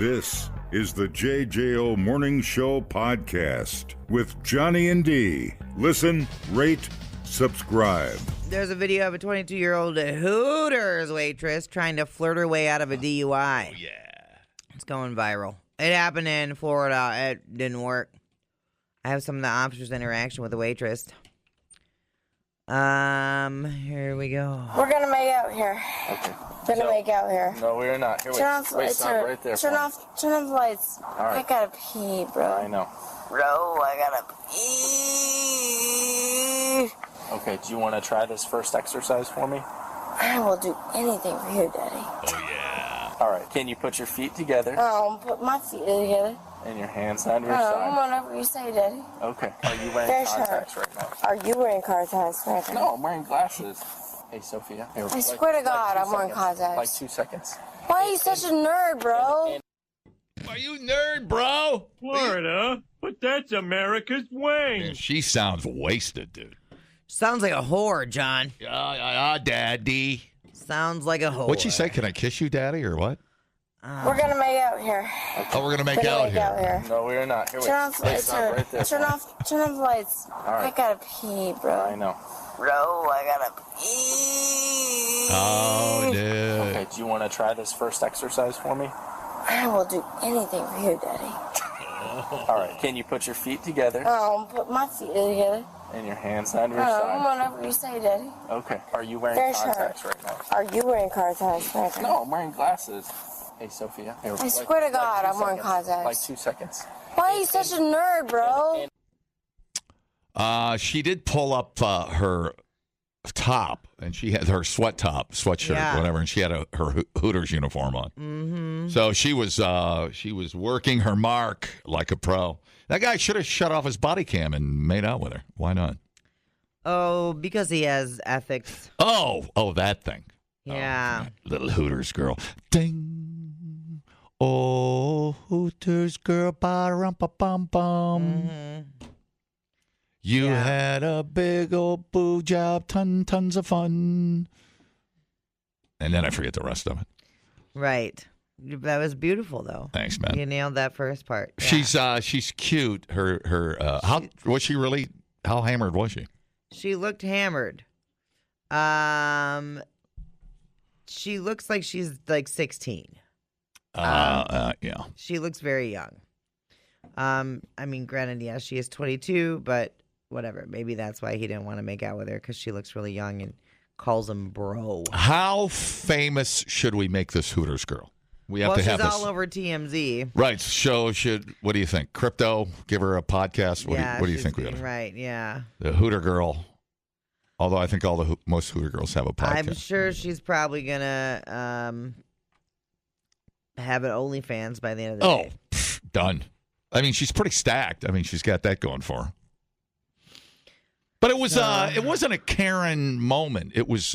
This is the JJO Morning Show podcast with Johnny and D. Listen, rate, subscribe. There's a video of a 22-year-old Hooters waitress trying to flirt her way out of a DUI. Oh, yeah. It's going viral. It happened in Florida. It didn't work. I have some of the officers' interaction with the waitress. Here we go. We're gonna make out here. Okay. We're gonna make out here. No, we are not. Here, Turn off the lights. right there. Turn off the lights. All right. I gotta pee, bro. I know. Bro, I gotta pee. Okay, do you want to try this first exercise for me? I will do anything for you, Daddy. Oh, yeah. All right. Can you put your feet together I'll put my feet together. and your hands on your side? Whatever you say, Daddy. Okay. Are you wearing There's contacts right now? Are you wearing contacts right now? No, I'm wearing glasses. Hey, Sophia. Here, I swear to God, I'm wearing contacts. Like 2 seconds. Why are you such a nerd, bro? Are you nerd, bro? Florida, but that's America's wing. Yeah, she sounds wasted, dude. Sounds like a whore, John. Daddy. Sounds like a whore. What'd she say? Can I kiss you, Daddy, or what? We're gonna make out here. Oh, we're gonna make We're gonna out make out here. here. No, we are not. Here, Turn off the lights. right there. Turn off the lights. All right. I gotta pee, bro. I know. Bro, I gotta pee. Oh, dude. Okay, do you want to try this first exercise for me? I will do anything for you, Daddy. All right. Can you put your feet together I'll put my feet together. and your hands on your side? Whatever you say, Daddy. Okay. Are you wearing There's contacts right now? Are you wearing contacts right now? No, I'm wearing glasses. Hey, Sophia. Here, I swear to God, 2 I'm wearing seconds. contacts. Like 2 seconds. Why are you such a nerd, bro? She did pull up her top, and she had her sweatshirt, Yeah. whatever, and she had her Hooters uniform on. Mm-hmm. So she was working her mark like a pro. That guy should have shut off his body cam and made out with her. Why not? Oh, because he has ethics. Oh, that thing. Yeah. Oh, little Hooters girl. Ding. Oh, Hooters girl, ba-rum-pa-bum-bum. You Yeah. had a big old boo job, tons of fun. And then I forget the rest of it. Right. That was beautiful, though. Thanks, man. You nailed that first part. Yeah. She's cute. How was she really? How hammered was she? She looked hammered. She looks like she's like 16. Yeah. She looks very young. I mean, granted, yes, she is 22, but whatever. Maybe that's why he didn't want to make out with her, because she looks really young and calls him bro. How famous should we make this Hooters girl? We have to have she's this. all over TMZ. Right. So what do you think? Crypto? Give her a podcast? What do you think we ought to? Right, yeah. The Hooter girl. Although I think most Hooter girls have a podcast. I'm sure she's probably going to have an OnlyFans by the end of the day. Done. I mean, she's pretty stacked. I mean, she's got that going for her. But it wasn't a Karen moment. It was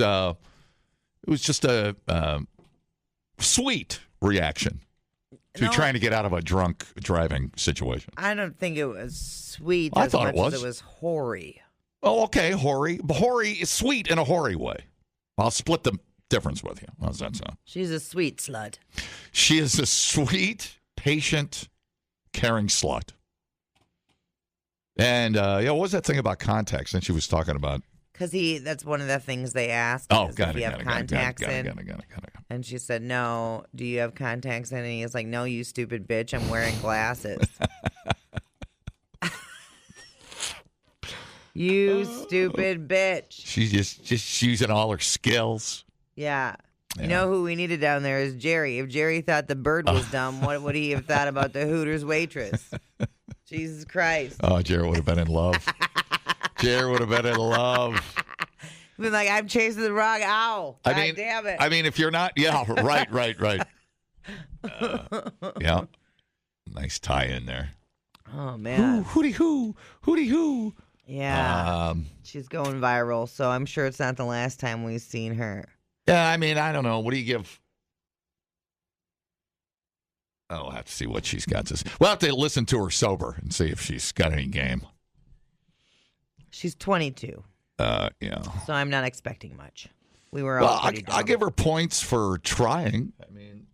just a sweet reaction to trying to get out of a drunk driving situation. I don't think it was sweet I as thought much it was. as it was hoary. Oh, okay, hoary. But hoary is sweet in a hoary way. I'll split the difference with you. How's that sound? She's a sweet slut. She is a sweet, patient, caring slut. And, what was that thing about contacts that she was talking about? Because that's one of the things they ask. Oh, is got if it, you got have it, contacts got in. it. And she said, no. Do you have contacts in? And he was like, no, you stupid bitch. I'm wearing glasses. You stupid bitch. She's just using all her skills. Yeah. You know who we needed down there is Jerry. If Jerry thought the bird was dumb, what would he have thought about the Hooters waitress? Jesus Christ. Oh, Jared would have been in love. Jared would have been in love. Been like, I'm chasing the wrong owl. God damn it. I mean, if you're not, right. Yeah. Nice tie in there. Oh, man. Hooty hoo. Yeah. She's going viral, so I'm sure it's not the last time we've seen her. Yeah, I mean, I don't know. What do you give? I'll have to see what she's got to say. We'll have to listen to her sober and see if she's got any game. She's 22. Yeah. So I'm not expecting much. We were all pretty I give her points for trying. I mean,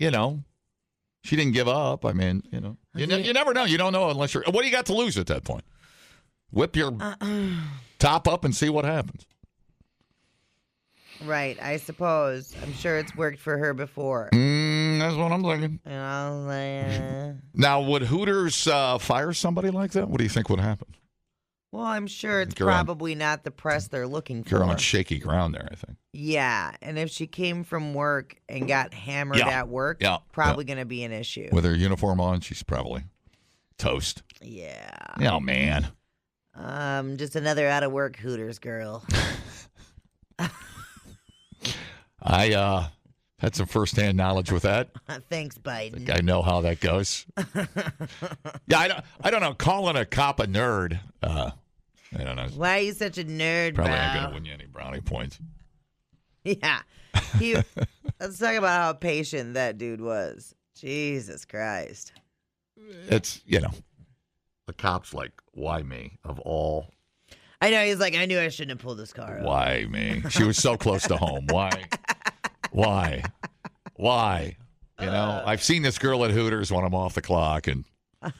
She didn't give up. I mean, you never know. You don't know unless you're. What do you got to lose at that point? Whip your top up and see what happens. Right, I suppose. I'm sure it's worked for her before. That's what I'm thinking. Now, would Hooters fire somebody like that? What do you think would happen? Well, I'm sure it's probably not the press they're looking for. You're on shaky ground there, I think. Yeah, and if she came from work and got hammered at work, probably going to be an issue. With her uniform on, she's probably toast. Yeah. Oh, man. Just another out-of-work Hooters girl. I had some first-hand knowledge with that. Thanks, Biden. I think I know how that goes. Yeah, I don't know. Calling a cop a nerd, I don't know. Why are you such a nerd, Probably bro? not going to win you any brownie points. Yeah. Let's talk about how patient that dude was. Jesus Christ. It's, the cop's like, why me, of all? I know, he's like, I knew I shouldn't have pulled this car over. Why me? She was so close to home. Why? I've seen this girl at Hooters when I'm off the clock, and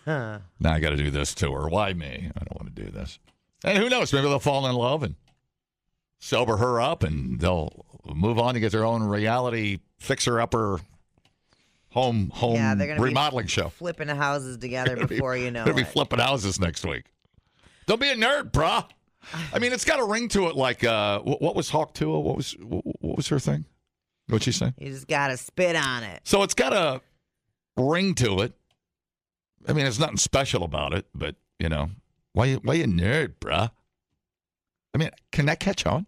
now I got to do this to her. Why me? I don't want to do this. And who knows? Maybe they'll fall in love and sober her up, and they'll move on to get their own reality fixer-upper home remodeling show. Flipping houses together before you know They'll be it. flipping houses next week. Don't be a nerd, brah. I mean, it's got a ring to it. Like, what was Hawk Tua? What was her thing? What'd she say? You just gotta spit on it. So it's got a ring to it. I mean, there's nothing special about it, but why you nerd, bruh? I mean, can that catch on?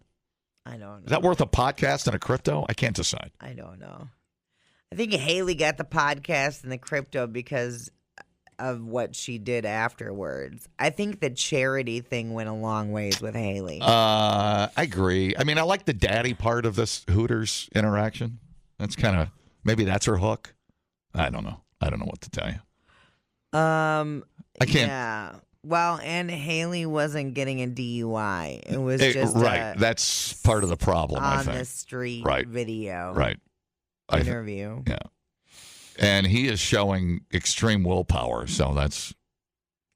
I don't know. Is that worth a podcast and a crypto? I can't decide. I don't know. I think Haley got the podcast and the crypto because of what she did afterwards. I think the charity thing went a long ways with Haley. I agree. I mean, I like the daddy part of this Hooters interaction. That's kind of, maybe that's her hook. I don't know. I don't know what to tell you. I can't. Yeah. Well, and Haley wasn't getting a DUI. It was just right. That's part of the problem, I think. On the street video. Right. Interview. Yeah. And he is showing extreme willpower, so that's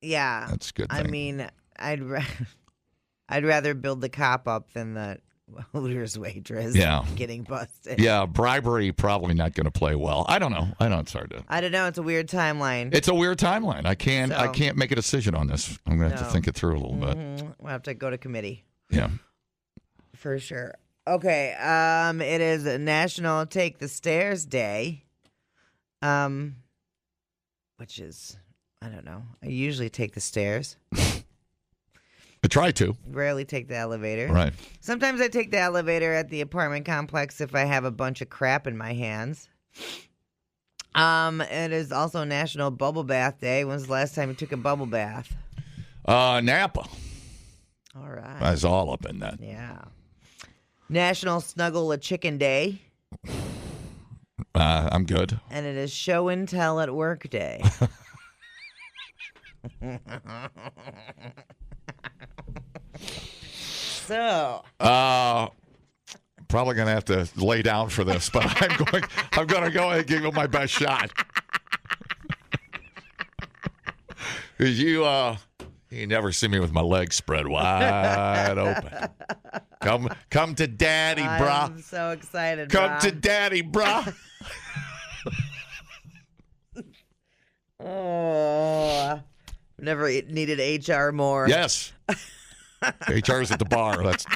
a good thing. I mean, I'd rather build the cop up than the Hooters waitress getting busted. Yeah, bribery probably not going to play well. I don't know. It's hard to. I don't know. It's a weird timeline. It's a weird timeline. I can't make a decision on this. I'm going to have to think it through a little bit. We'll have to go to committee. Yeah. For sure. Okay. It is National Take the Stairs Day. Which is, I don't know. I usually take the stairs. I try to. Rarely take the elevator. Right. Sometimes I take the elevator at the apartment complex if I have a bunch of crap in my hands. It is also National Bubble Bath Day. When's the last time you took a bubble bath? Napa. All right. I was all up in that. Yeah. National Snuggle a Chicken Day. I'm good. And it is Show and Tell at Work Day. So. Probably gonna have to lay down for this, but I'm gonna go ahead and give it my best shot. You never see me with my legs spread wide open. Come to daddy, brah. I'm so excited, Come to daddy, brah. Oh, never needed HR more. Yes. HR's at the bar. That's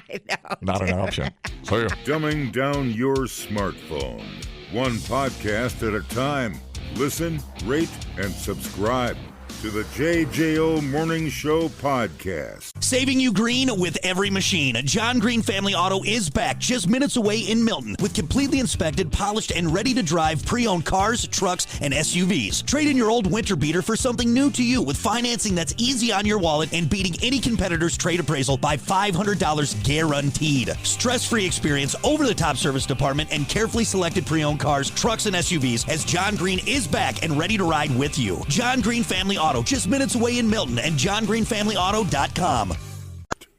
not an option. So Dumbing down your smartphone. One podcast at a time. Listen, rate, and subscribe to the JJO Morning Show podcast. Saving you green with every machine. John Green Family Auto is back just minutes away in Milton with completely inspected, polished, and ready to drive pre-owned cars, trucks, and SUVs. Trade in your old winter beater for something new to you with financing that's easy on your wallet and beating any competitor's trade appraisal by $500 guaranteed. Stress-free experience, over-the-top service department, and carefully selected pre-owned cars, trucks, and SUVs as John Green is back and ready to ride with you. John Green Family Auto, just minutes away in Milton, and johngreenfamilyauto.com.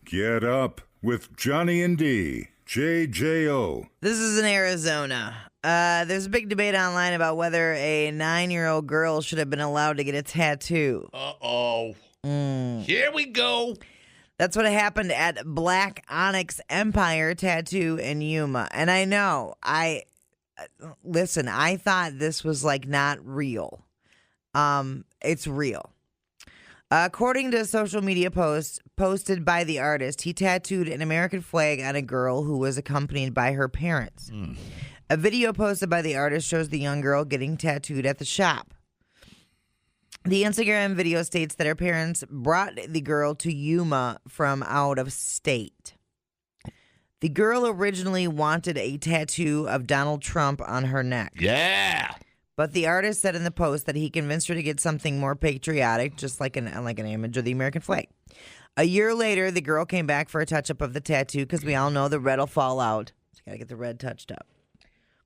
Get up with Johnny and D. JJO. This is in Arizona. There's a big debate online about whether a 9-year-old girl should have been allowed to get a tattoo. Uh-oh. Here we go. That's what happened at Black Onyx Empire Tattoo in Yuma. And I know, listen, I thought this was like not real. It's real. According to a social media post posted by the artist, he tattooed an American flag on a girl who was accompanied by her parents. A video posted by the artist shows the young girl getting tattooed at the shop. The Instagram video states that her parents brought the girl to Yuma from out of state. The girl originally wanted a tattoo of Donald Trump on her neck. Yeah. But the artist said in the post that he convinced her to get something more patriotic, just like an image of the American flag. A year later, the girl came back for a touch-up of the tattoo because we all know the red will fall out. So you got to get the red touched up.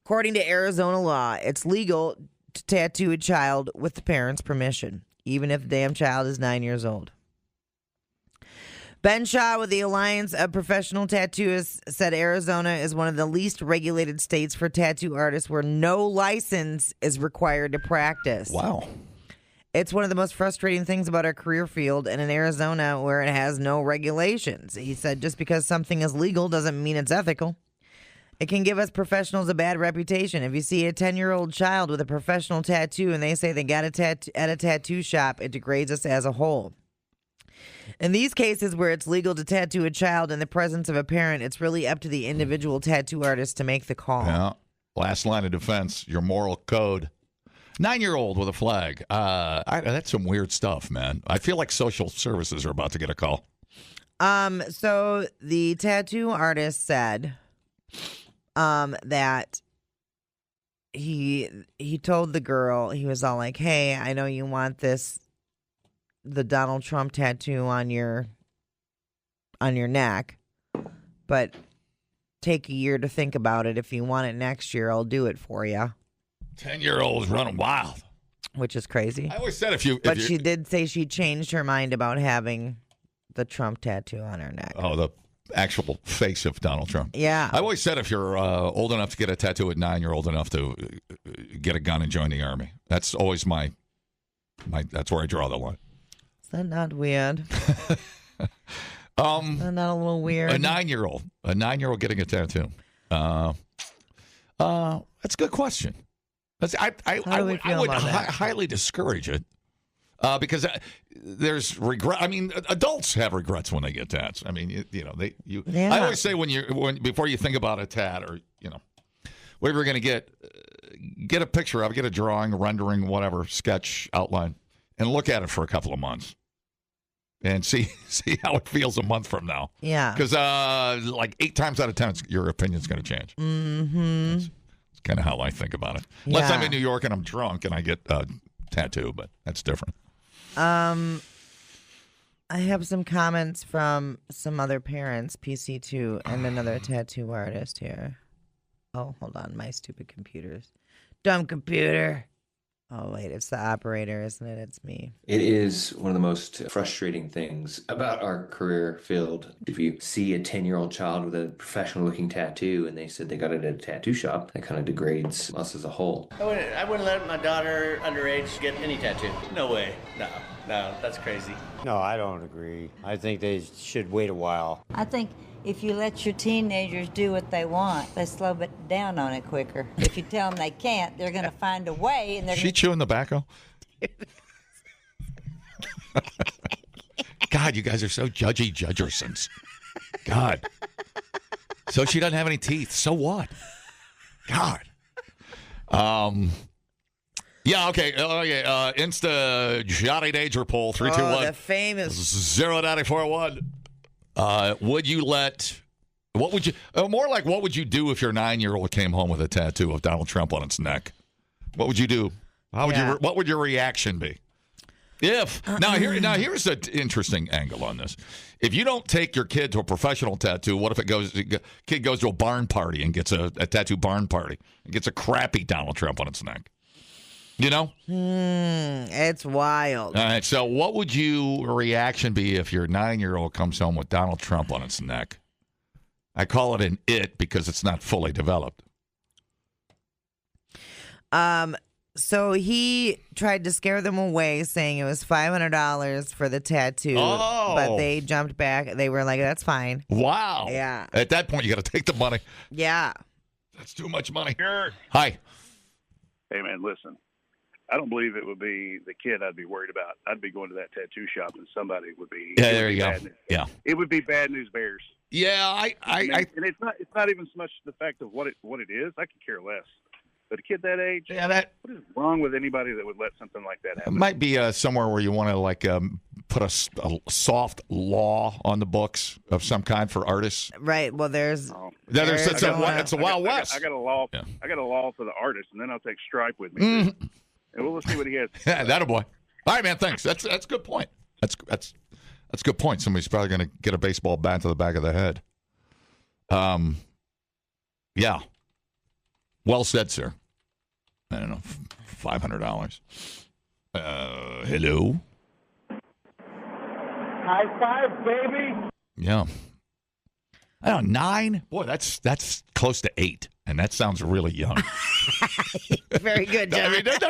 According to Arizona law, it's legal to tattoo a child with the parents' permission, even if the damn child is 9 years old. Ben Shaw with the Alliance of Professional Tattooists said Arizona is one of the least regulated states for tattoo artists where no license is required to practice. Wow. It's one of the most frustrating things about our career field, and in Arizona where it has no regulations. He said just because something is legal doesn't mean it's ethical. It can give us professionals a bad reputation. If you see a 10-year-old child with a professional tattoo and they say they got a tattoo at a tattoo shop, it degrades us as a whole. In these cases where it's legal to tattoo a child in the presence of a parent, it's really up to the individual tattoo artist to make the call. Yeah. Last line of defense, your moral code. 9-year-old with a flag. That's some weird stuff, man. I feel like social services are about to get a call. So the tattoo artist said that he told the girl, he was all like, hey, I know you want the Donald Trump tattoo on your neck, but take a year to think about it. If you want it next year, I'll do it for you. 10-year-olds running wild. Which is crazy. I always said But she did say she changed her mind about having the Trump tattoo on her neck. Oh, the actual face of Donald Trump. Yeah. I always said if you're old enough to get a tattoo at 9, you're old enough to get a gun and join the army. That's always my that's where I draw the line. Is that not weird? Is that not a little weird? A 9-year-old getting a tattoo. That's a good question. I would highly discourage it because there's regret. I mean, adults have regrets when they get tats. I mean, Yeah. I always say before you think about a tat or whatever you're going to get a picture of, get a drawing, rendering, whatever, sketch, outline, and look at it for a couple of months and see how it feels a month from now. Yeah. Because like 8 times out of 10, your opinion's going to change. Mm-hmm. It's kind of how I think about it. Unless I'm in New York and I'm drunk and I get a tattoo, but that's different. I have some comments from some other parents, PC2, and another tattoo artist here. Oh, hold on. My stupid computers. Dumb computer. Oh, wait. It's the operator, isn't it? It's me. It is one of the most frustrating things about our career field. If you see a 10-year-old child with a professional-looking tattoo and they said they got it at a tattoo shop, that kind of degrades us as a whole. I wouldn't let my daughter underage get any tattoo. No way. No, that's crazy. No, I don't agree. I think they should wait a while. I think if you let your teenagers do what they want, they slow it down on it quicker. If you tell them they can't, they're going to find a way. And they're She chewing tobacco? God, you guys are so judgy judgersons. God. So she doesn't have any teeth. So what? God. Yeah, okay. Insta Johnny Danger poll 321 the famous 0941. Would you let? What would you? More like, what would you do if your 9-year-old came home with a tattoo of Donald Trump on its neck? What would you do? How would you? What would your reaction be? If here's an interesting angle on this. If you don't take your kid to a professional tattoo, what if kid goes to a barn party and gets a tattoo barn party and gets a crappy Donald Trump on its neck? It's wild. All right, so what would your reaction be if your 9-year-old comes home with Donald Trump on its neck? I call it an it because it's not fully developed. So he tried to scare them away, saying it was $500 for the tattoo. Oh. But they jumped back. They were like, that's fine. Wow. Yeah. At that point, you got to take the money. Yeah. That's too much money. Sure. Hi. Hey, man, listen. I don't believe it would be the kid I'd be worried about. I'd be going to that tattoo shop and somebody would be. Yeah, there you go. Yeah. It would be Bad News Bears. Yeah, and it's not even so much the fact of what it is. I could care less. But a kid that age, what is wrong with anybody that would let something like that happen? It might be somewhere where you want to put a soft law on the books of some kind for artists. Right. Well, it's a Wild West. I got a law. Yeah. I got a law for the artist, and then I'll take Stripe with me. Mm-hmm. And we'll see what he has. Yeah, that a boy. All right, man. Thanks. That's a good point. That's a good point. Somebody's probably going to get a baseball bat to the back of the head. Yeah. Well said, sir. I don't know, $500. Hello. High five, baby. Yeah. I don't know, 9? Boy, that's close to 8, and that sounds really young. Very good, John. I mean, doesn't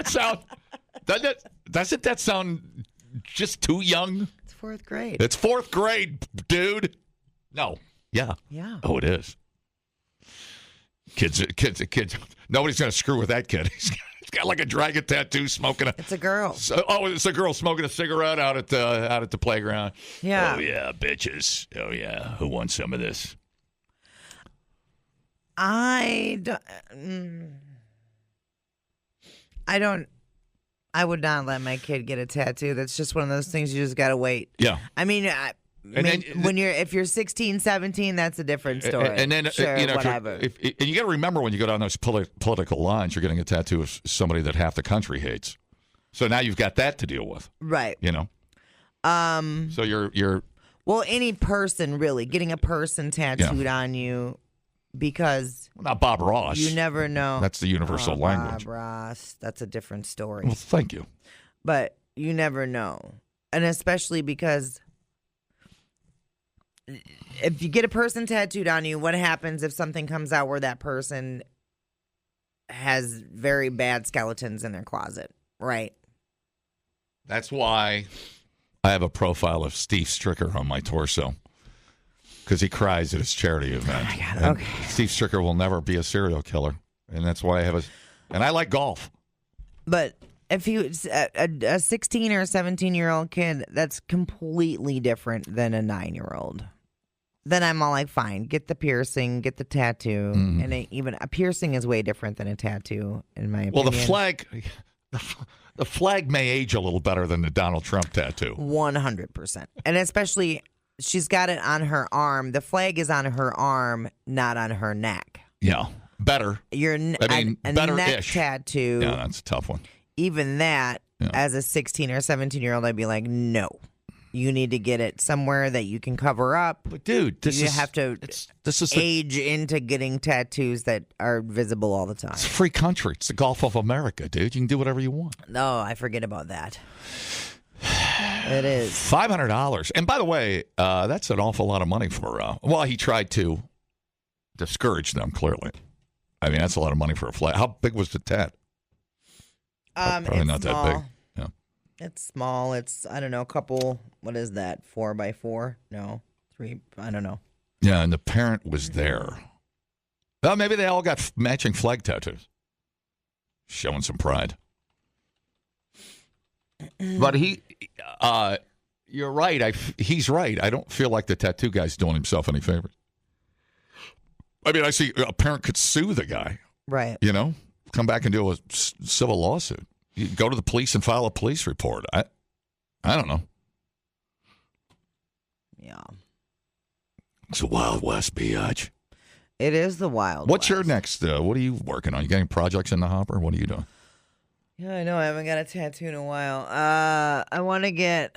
that sound just too young? It's 4th grade. It's 4th grade, dude. No. Yeah. Yeah. Oh, it is. Kids. Nobody's going to screw with that kid. He's got like a dragon tattoo, smoking It's a girl. It's a girl smoking a cigarette out at the playground. Yeah. Oh yeah, bitches. Oh yeah. Who wants some of this? I would not let my kid get a tattoo. That's just one of those things you just got to wait. Yeah. I mean, if you're 16, 17, that's a different story. And then sure, whatever. And you got to remember when you go down those political lines, you're getting a tattoo of somebody that half the country hates. So now you've got that to deal with. Right. You know. So you're. Well, any person really getting a person tattooed on you. Because not Bob Ross. You never know. That's the universal language. Bob Ross. That's a different story. Well, thank you. But you never know. And especially because if you get a person tattooed on you, what happens if something comes out where that person has very bad skeletons in their closet, right? That's why I have a profile of Steve Stricker on my torso. Because he cries at his charity event. Oh my God, okay. Steve Stricker will never be a serial killer. And that's why I have and I like golf. But if he was a 16 or a 17-year-old kid, that's completely different than a 9-year-old. Then I'm all like, fine, get the piercing, get the tattoo. Mm. And even a piercing is way different than a tattoo, in my opinion. Well, the flag may age a little better than the Donald Trump tattoo. 100%. And especially, she's got it on her arm. The flag is on her arm, not on her neck. Yeah, better. A neck tattoo. Yeah, that's a tough one. Even that, as a 16 or 17-year-old, I'd be like, no. You need to get it somewhere that you can cover up. But dude, this is age into getting tattoos that are visible all the time. It's a free country. It's the Gulf of America, dude. You can do whatever you want. No, I forget about that. It is $500. And by the way, that's an awful lot of money for. Well, he tried to discourage them. Clearly, I mean that's a lot of money for a flag. How big was the tat? Probably not small. that big. Yeah. It's small. It's, I don't know, a couple, what is that, 4x4? No, 3, I don't know. Yeah, and the parent was there. Well, maybe they all got matching flag tattoos. Showing some pride. But you're right. He's right. I don't feel like the tattoo guy's doing himself any favors. I mean, I see a parent could sue the guy. Right. You know, come back and do a civil lawsuit. You go to the police and file a police report. I don't know. Yeah. It's a Wild West, biatch. It is the Wild What's West. your next? What are you working on? You got any projects in the hopper? What are you doing? Yeah, I know. I haven't got a tattoo in a while. I want to get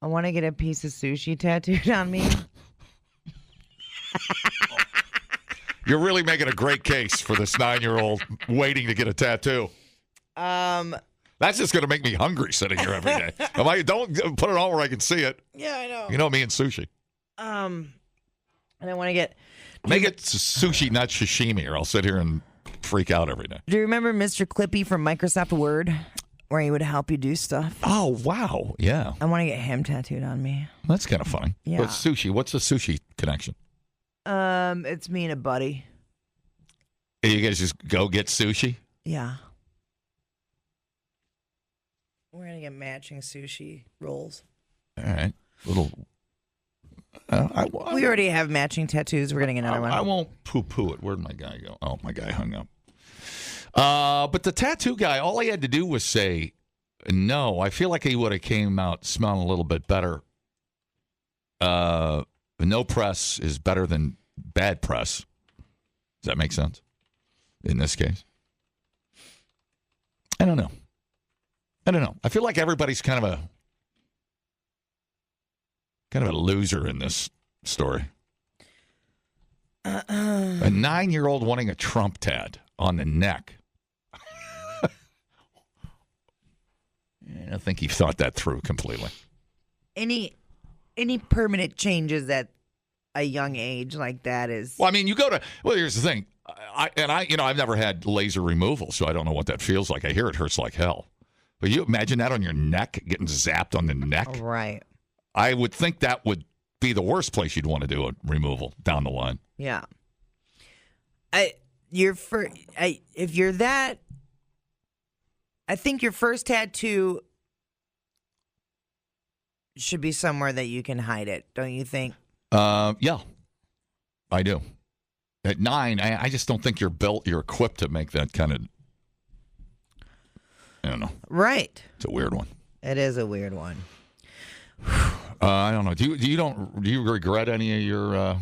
a piece of sushi tattooed on me. You're really making a great case for this 9-year-old waiting to get a tattoo. That's just going to make me hungry sitting here every day. Don't put it on where I can see it. Yeah, I know. You know me and sushi. And I want to get... Make it sushi, not sashimi, or I'll sit here and freak out every day. Do you remember Mr. Clippy from Microsoft Word, where he would help you do stuff? Oh, wow. Yeah. I want to get him tattooed on me. That's kind of funny. Yeah. But sushi, what's the sushi connection? It's me and a buddy. You guys just go get sushi? Yeah. We're going to get matching sushi rolls. All right. Little. We already have matching tattoos. We're getting another one. I won't poo-poo it. Where'd my guy go? Oh, my guy hung up. But the tattoo guy, all he had to do was say no. I feel like he would have came out smelling a little bit better. No press is better than bad press. Does that make sense? In this case? I don't know. I feel like everybody's kind of a loser in this story. A 9-year-old wanting a Trump tat on the neck. I don't think he thought that through completely. Any permanent changes at a young age like that is... Well, I mean, here's the thing. I've never had laser removal, so I don't know what that feels like. I hear it hurts like hell. But you imagine that on your neck, getting zapped on the neck? Right. I would think that would be the worst place you'd want to do a removal down the line. Yeah. If you're that... I think your first tattoo should be somewhere that you can hide it, don't you think? Yeah, I do. At 9, I just don't think you're equipped to make that kind of, I don't know. Right. It's a weird one. It is a weird one. I don't know. Do you regret any of your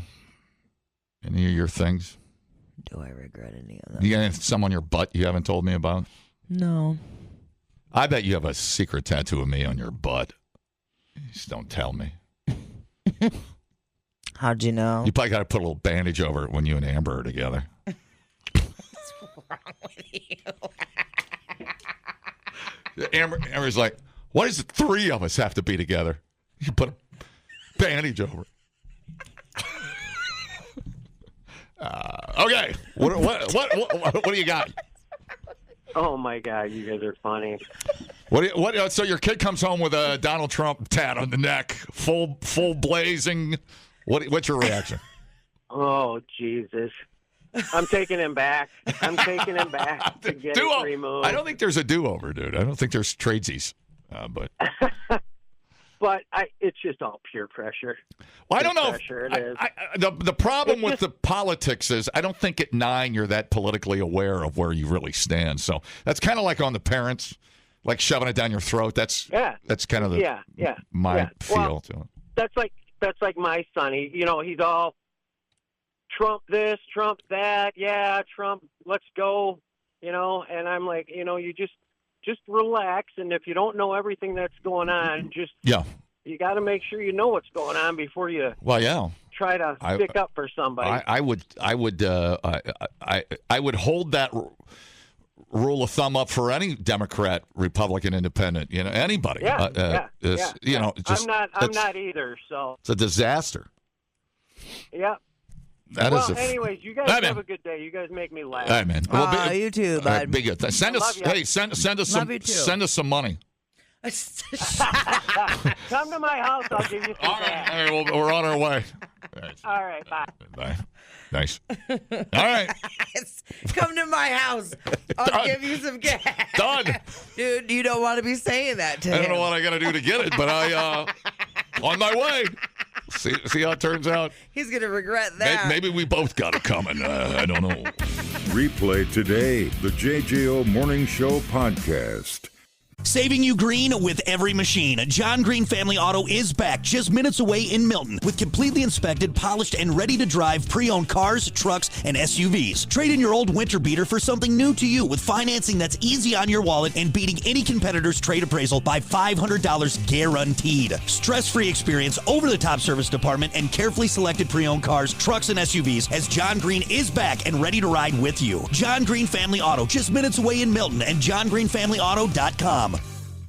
things? Do I regret any of them? You got some on your butt you haven't told me about? No. I bet you have a secret tattoo of me on your butt. Just don't tell me. How'd you know? You probably got to put a little bandage over it when you and Amber are together. What's wrong with you? Amber's like, why does the 3 of us have to be together? You put a bandage over it. Okay. What do you got? Oh my God, you guys are funny. So your kid comes home with a Donald Trump tat on the neck, full blazing. What's your reaction? Oh Jesus, I'm taking him back. I'm taking him back to get it removed. I don't think there's a do-over, dude. I don't think there's tradesies, but. But it's just all pure pressure. Well, I don't know. Pressure, it is. The problem with the politics is I don't think at 9 you're that politically aware of where you really stand. So that's kind of like on the parents, like shoving it down your throat. That's kind of the my feel to it. That's like my son. He's all Trump this, Trump that. Yeah, Trump. Let's go. And I'm like, you just relax, and if you don't know everything that's going on, you got to make sure you know what's going on before you try to stick up for somebody. I would hold that rule of thumb up for any Democrat, Republican, Independent, anybody. I'm not either. So it's a disaster. Yeah. Anyways, you guys have a good day. You guys make me laugh. All right, man. You too, bud. Be good. Send us some money. Come to my house. I'll give you some cash. All right, we're on our way. All right, bye. Bye. Nice. All right. Come to my house. I'll give you some cash. Done. Dude, you don't want to be saying that to him. I don't know what I got to do to get it, but on my way. See how it turns out. He's going to regret that. Maybe we both got it coming. I don't know. Replay today the JJO Morning Show podcast. Saving you green with every machine. John Green Family Auto is back just minutes away in Milton with completely inspected, polished, and ready to drive pre-owned cars, trucks, and SUVs. Trade in your old winter beater for something new to you with financing that's easy on your wallet and beating any competitor's trade appraisal by $500 guaranteed. Stress-free experience, over-the-top service department, and carefully selected pre-owned cars, trucks, and SUVs as John Green is back and ready to ride with you. John Green Family Auto just minutes away in Milton and johngreenfamilyauto.com.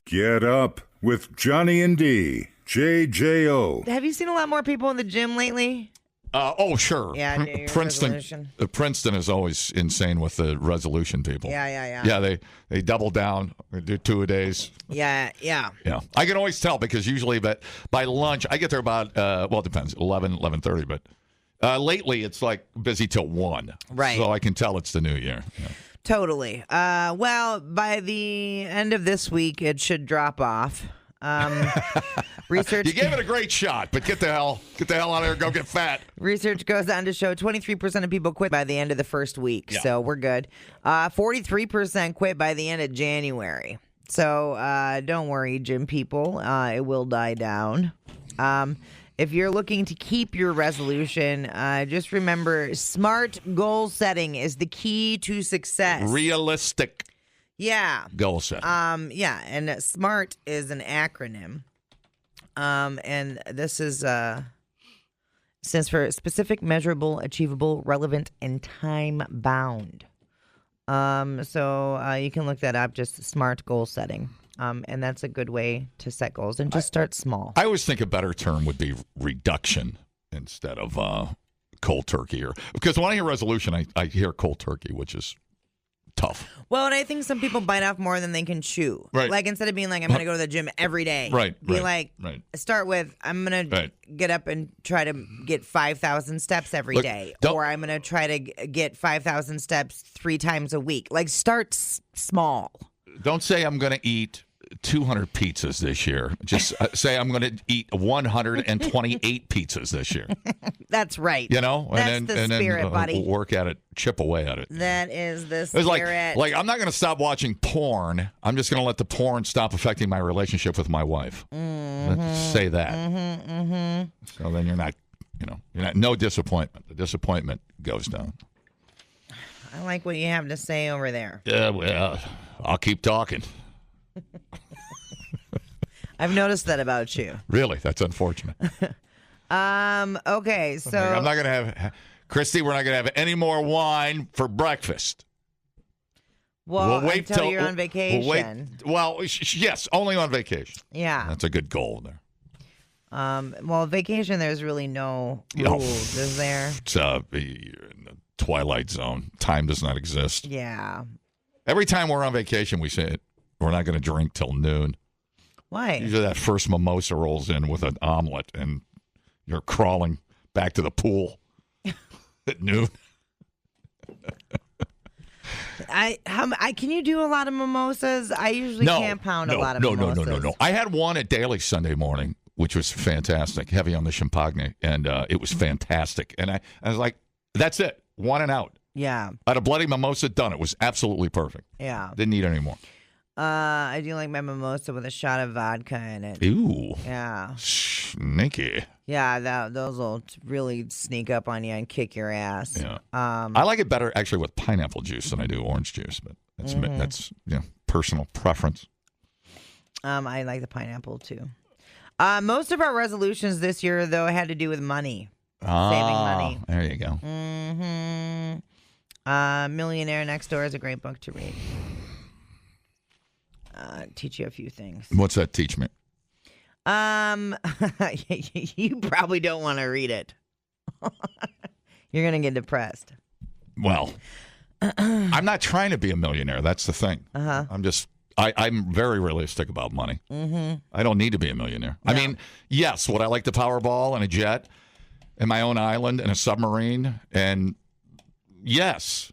Get up with Johnny and D. JJO. Have you seen a lot more people in the gym lately? Oh, sure. Yeah, New Year's resolution. Princeton is always insane with the resolution people. Yeah. Yeah, they double down. They do 2 a days. Yeah. Yeah. I can always tell because usually by lunch, I get there about, it depends, 11:30. But lately, it's like busy till 1. Right. So I can tell it's the new year. Yeah. Totally. Well, by the end of this week, it should drop off. Research. You gave it a great shot, but get the hell out of there. Go get fat. Research goes on to show 23% of people quit by the end of the first week, so we're good. 43% quit by the end of January. So don't worry, gym people. It will die down. If you're looking to keep your resolution, just remember smart goal setting is the key to success. Realistic. Yeah. Goal set. And SMART is an acronym. And this is stands for specific, measurable, achievable, relevant, and time bound. So you can look that up, just SMART goal setting. And that's a good way to set goals and just start small. I always think a better term would be reduction instead of cold turkey. Because when I hear resolution, I hear cold turkey, which is tough. Well, and I think some people bite off more than they can chew. Right. Like instead of being like, I'm going to go to the gym every day. Start with, I'm going to get up and try to get 5,000 steps every day. Or I'm going to try to get 5,000 steps 3 times a week. Like start small. Don't say I'm going to eat 200 pizzas this year. Just say I'm going to eat 128 pizzas this year. That's right. And the spirit, buddy. Work at it, chip away at it. That is the It's spirit. like I'm not going to stop watching porn. I'm just going to let the porn stop affecting my relationship with my wife. Let's say that. So then you're not no disappointment. The disappointment goes down. I like what you have to say over there. Yeah, well, I'll keep talking. I've noticed that about you. Really? That's unfortunate. Okay, so I'm not going to have Christy, we're not going to have any more wine for breakfast. We'll wait until you're on vacation. Yes, only on vacation. Yeah. That's a good goal there. Vacation, there's really no rules, is there? It's you're in the twilight zone. Time does not exist. Yeah. Every time we're on vacation, we say we're not going to drink till noon. Why? Usually that first mimosa rolls in with an omelet, and you're crawling back to the pool at noon. Can you do a lot of mimosas? I usually can't pound a lot of mimosas. No. I had one at Daily Sunday morning, which was fantastic, heavy on the champagne, and it was fantastic. And I was like, that's it, one and out. Yeah. I had a bloody mimosa done. It was absolutely perfect. Yeah. Didn't need any more. I do like my mimosa with a shot of vodka in it. Ooh. Yeah. Sneaky. Yeah, those will really sneak up on you and kick your ass. Yeah. I like it better actually with pineapple juice than I do orange juice, but that's personal preference. I like the pineapple too. Most of our resolutions this year, though, had to do with money. Saving money. There you go. Millionaire Next Door is a great book to read. Teach you a few things. What's that teach me? You probably don't want to read it. You're going to get depressed. Well, I'm not trying to be a millionaire. That's the thing. I'm very realistic about money. I don't need to be a millionaire. No. I mean, yes, would I like the Powerball and a jet and my own island and a submarine? And yes,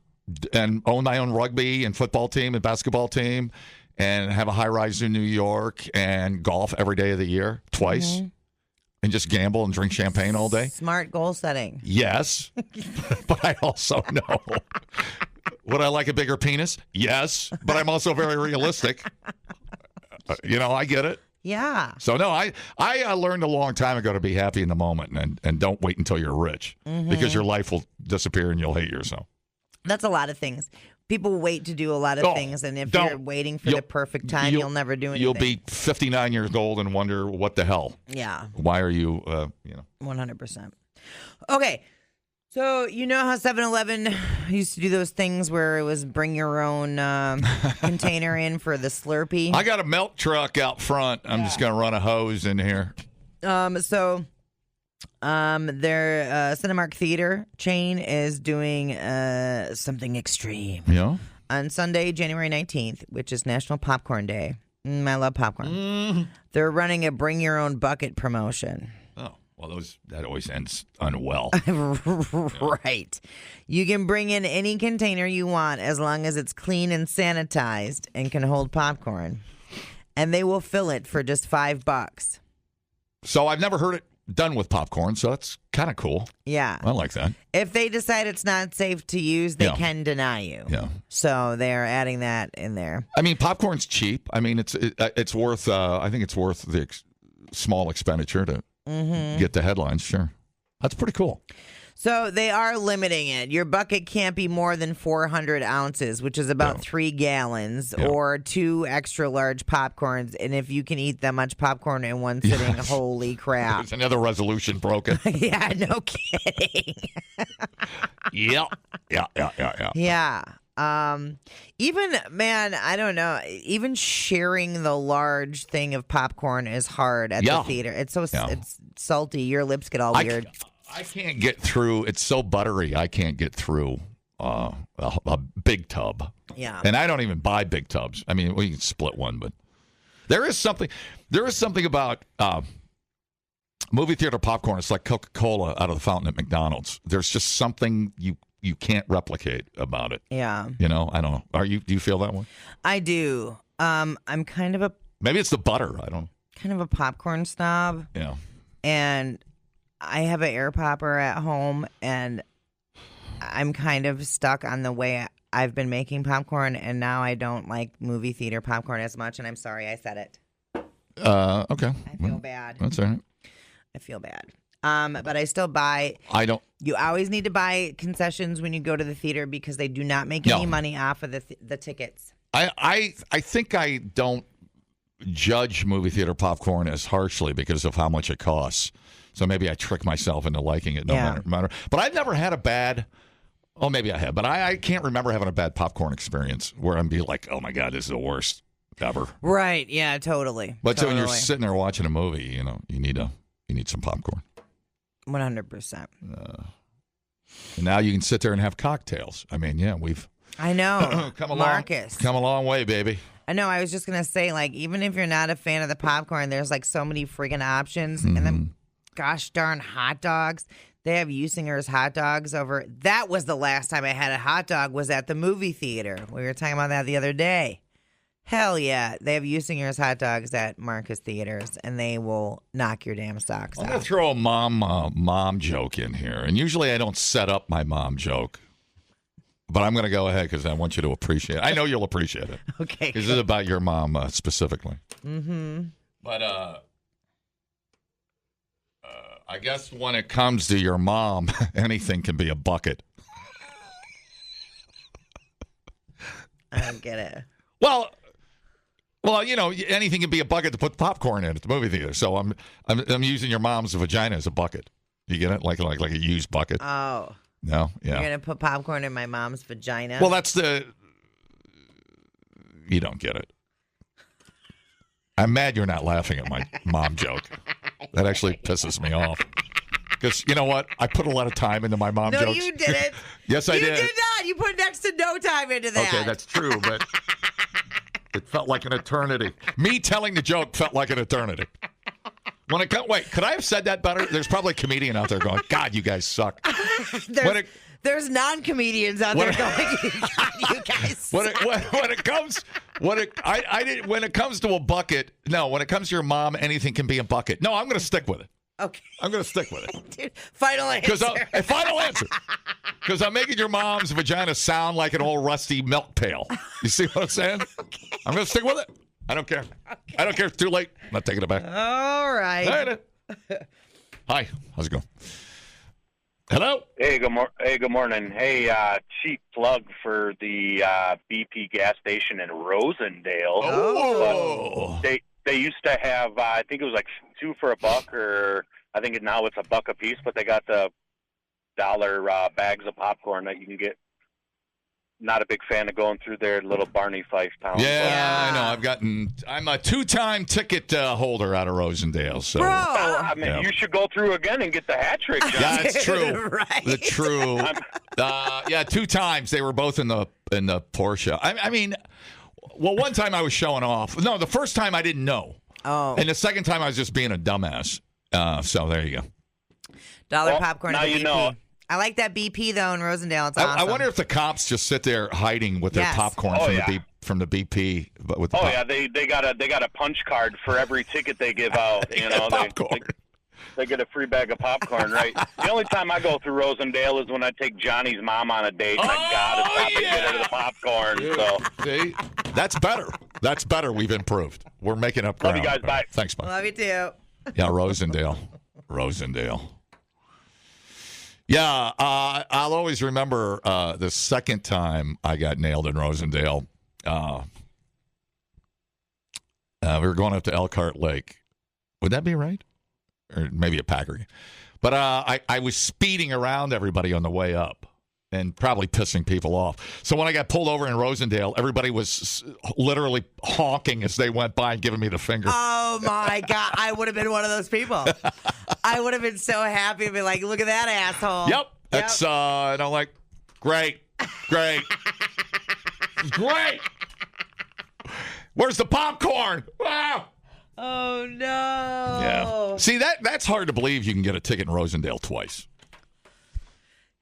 and own my own rugby and football team and basketball team and have a high rise in New York and golf every day of the year, twice, and just gamble and drink champagne all day. Smart goal setting. Yes, but I also know. Would I like a bigger penis? Yes, but I'm also very realistic. I get it. Yeah. So, no, I learned a long time ago to be happy in the moment and don't wait until you're rich because your life will disappear and you'll hate yourself. That's a lot of things. People wait to do a lot of things, and if you're waiting for the perfect time, you'll never do anything. You'll be 59 years old and wonder, what the hell? Yeah. Why are you, 100%. Okay. So, you know how 7-Eleven used to do those things where it was bring your own container in for the Slurpee? I got a milk truck out front. I'm just going to run a hose in here. So Their Cinemark Theater chain is doing something extreme. Yeah. On Sunday, January 19th, which is National Popcorn Day. I love popcorn. They're running a bring your own bucket promotion. Oh, well, that always ends unwell. Right. You can bring in any container you want as long as it's clean and sanitized and can hold popcorn. And they will fill it for just $5. So I've never heard it done with popcorn, so that's kind of cool. Yeah. I like that. If they decide it's not safe to use, they Yeah. can deny you. Yeah. So they're adding that in there. I mean, popcorn's cheap. I mean, it's worth. I think it's worth the small expenditure to get the headlines. Sure, that's pretty cool. So they are limiting it. Your bucket can't be more than 400 ounces, which is about 3 gallons, or 2 extra large popcorns. And if you can eat that much popcorn in one sitting, holy crap. There's another resolution broken. Yeah, no kidding. Yeah. Yeah. Even, man, I don't know. Even sharing the large thing of popcorn is hard at the theater. It's so it's salty. Your lips get all weird. I can't get through. It's so buttery. I can't get through a big tub. Yeah. And I don't even buy big tubs. I mean, we can split one, but there is something about movie theater popcorn. It's like Coca-Cola out of the fountain at McDonald's. There's just something you can't replicate about it. Yeah. You know, I don't know. Do you feel that way? I do. I'm kind of maybe it's the butter. I don't. Kind of a popcorn snob. Yeah. And I have an air popper at home, and I'm kind of stuck on the way I've been making popcorn, and now I don't like movie theater popcorn as much, and I'm sorry I said it. Okay. I feel bad. That's all right. I feel bad. But I still buy. I don't. You always need to buy concessions when you go to the theater because they do not make any money off of the tickets. I think I don't judge movie theater popcorn as harshly because of how much it costs. So maybe I trick myself into liking it no matter. But I've never had a bad. Oh, maybe I have, but I can't remember having a bad popcorn experience where I'm be like, oh my god, this is the worst ever. Right? Yeah, totally. But so when you're sitting there watching a movie, you know, you need some popcorn. 100%. And now you can sit there and have cocktails. I mean, I know. come Marcus. Come a long way, baby. I know. I was just gonna say, like, even if you're not a fan of the popcorn, there's like so many freaking options, and then gosh darn hot dogs. They have Usinger's hot dogs over. That was the last time I had a hot dog was at the movie theater. We were talking about that the other day. Hell yeah. They have Usinger's hot dogs at Marcus Theaters, and they will knock your damn socks I'm off. going to throw a mom joke in here. And usually I don't set up my mom joke. But I'm going to go ahead because I want you to appreciate it. I know you'll appreciate it. Okay. Because this is about your mom specifically. Mm-hmm. But I guess when it comes to your mom, anything can be a bucket. I don't get it. Well, you know, anything can be a bucket to put popcorn in at the movie theater. So I'm using your mom's vagina as a bucket. You get it? Like a used bucket. Oh. No? Yeah. You're going to put popcorn in my mom's vagina? Well, that's you don't get it. I'm mad you're not laughing at my mom joke. That actually pisses me off. Because you know what? I put a lot of time into my mom jokes. No, you didn't. Yes, I did. You did not. You put next to no time into that. Okay, that's true, but it felt like an eternity. Me telling the joke felt like an eternity. Wait, could I have said that better? There's probably a comedian out there going, God, you guys suck. There's non-comedians out there going, God, you guys suck. When it comes to a bucket, no, when it comes to your mom, anything can be a bucket. No, I'm going to stick with it. Okay. I'm going to stick with it. Dude, final answer. Final answer. Because I'm making your mom's vagina sound like an old rusty milk pail. You see what I'm saying? Okay. I'm going to stick with it. I don't care. Okay. I don't care. It's too late. I'm not taking it back. All right. Hi. How's it going? Hello? Hey, good morning. Hey, cheap plug for the BP gas station in Rosendale. Oh. They used to have, I think it was like 2 for $1, or I think now it's $1 a piece, but they got the dollar bags of popcorn that you can get not a big fan of going through their little Barney Fife town. Yeah, I know. I'm a 2-time ticket holder out of Rosendale. So, Bro. I mean, you should go through again and get the hat trick, John. Yeah, that's true. Right. The true. 2 times they were both in the Porsche. I mean, well, one time I was showing off. No, the first time I didn't know. Oh. And the second time I was just being a dumbass. So there you go. Dollar popcorn now at the you BP. know. I like that BP though in Rosendale. It's awesome. I wonder if the cops just sit there hiding with their Yes. popcorn from the BP. But with the yeah, they got a punch card for every ticket they give out. You know, they get a free bag of popcorn, right? The only time I go through Rosendale is when I take Johnny's mom on a date, and I gotta stop and get her the popcorn. So see, that's better. That's better. We've improved. We're making up ground. Love you guys. Bye. Thanks, Mike. Love you too. Yeah, Rosendale. Yeah, I'll always remember the second time I got nailed in Rosendale. We were going up to Elkhart Lake. Would that be right? Or maybe a Packer game. But I was speeding around everybody on the way up and probably pissing people off. So when I got pulled over in Rosendale, everybody was literally honking as they went by and giving me the finger. Oh, my God. I would have been one of those people. I would have been so happy to be like, look at that asshole. Yep. That's, and I'm like, great. Great. Where's the popcorn? Wow. Oh, no. Yeah. See, that's hard to believe you can get a ticket in Rosendale twice.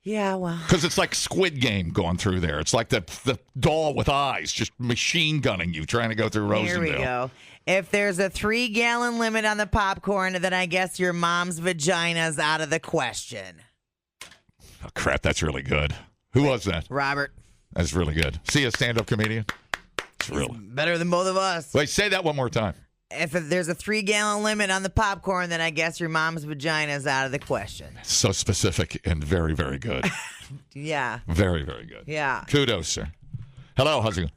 Yeah, well. Because it's like Squid Game going through there. It's like the doll with eyes just machine gunning you trying to go through Rosendale. Here we go. If there's a 3-gallon limit on the popcorn, then I guess your mom's vagina's out of the question. Oh, crap. That's really good. Who was that? Robert. That's really good. See a stand-up comedian? It's real. Better than both of us. Wait, say that one more time. If there's a 3-gallon limit on the popcorn, then I guess your mom's vagina's out of the question. So specific and very, very good. Yeah. Very, very good. Yeah. Kudos, sir. Hello, how's it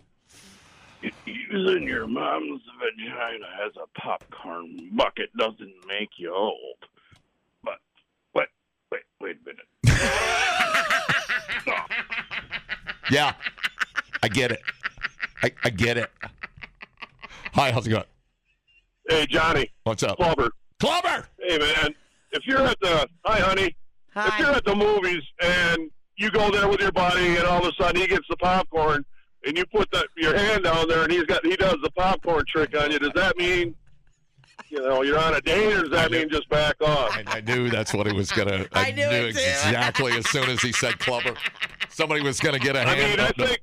going? Using your mom's vagina as a popcorn bucket doesn't make you old. But wait a minute. Yeah, I get it. I get it. Hi, how's it going? Hey, Johnny. What's up? Clubber. Hey, man. If you're at the... Hi, honey. Hi. If you're at the movies and you go there with your buddy and all of a sudden he gets the popcorn and you put your hand down there and he does the popcorn trick on you, does that mean, you're on a date, or does that mean just back off? I knew that's what he was going to... I knew it too. exactly as soon as he said clubber. Somebody was going to get a hand up. I think...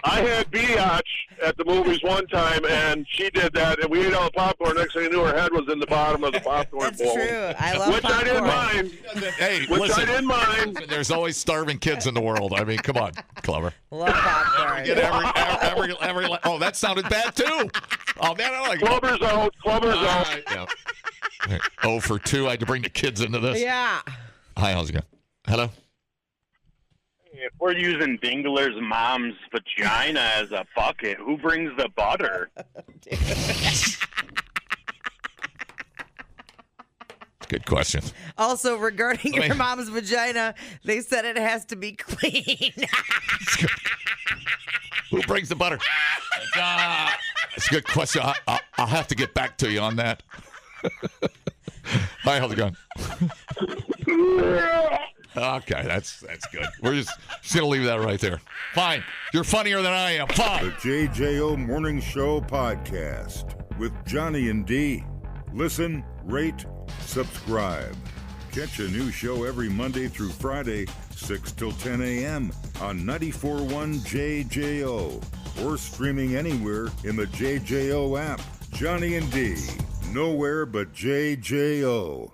I had Biatch at the movies one time, and she did that, and we ate all the popcorn. Next thing I knew, her head was in the bottom of the popcorn bowl. That's true. I love which popcorn. I didn't mind. Hey, which listen, I didn't mind. There's always starving kids in the world. I mean, come on, Clever. Love popcorn. Get every oh, that sounded bad too. Oh man, I like Clubber's out. Clubber's out. Right, yeah. 0 for 2. I had to bring the kids into this. Yeah. Hi, how's it going? Hello. if we're using Dingler's mom's vagina as a bucket, who brings the butter? Good question. Also, regarding your mom's vagina, they said it has to be clean. Who brings the butter? That's a good question. I'll have to get back to you on that. Hi, how's it going? Okay, that's good. We're just going to leave that right there. Fine. You're funnier than I am. Fine. The JJO Morning Show podcast with Johnny and D. Listen, rate, subscribe. Catch a new show every Monday through Friday, 6 till 10 a.m. on 94.1 JJO or streaming anywhere in the JJO app. Johnny and D. Nowhere but JJO.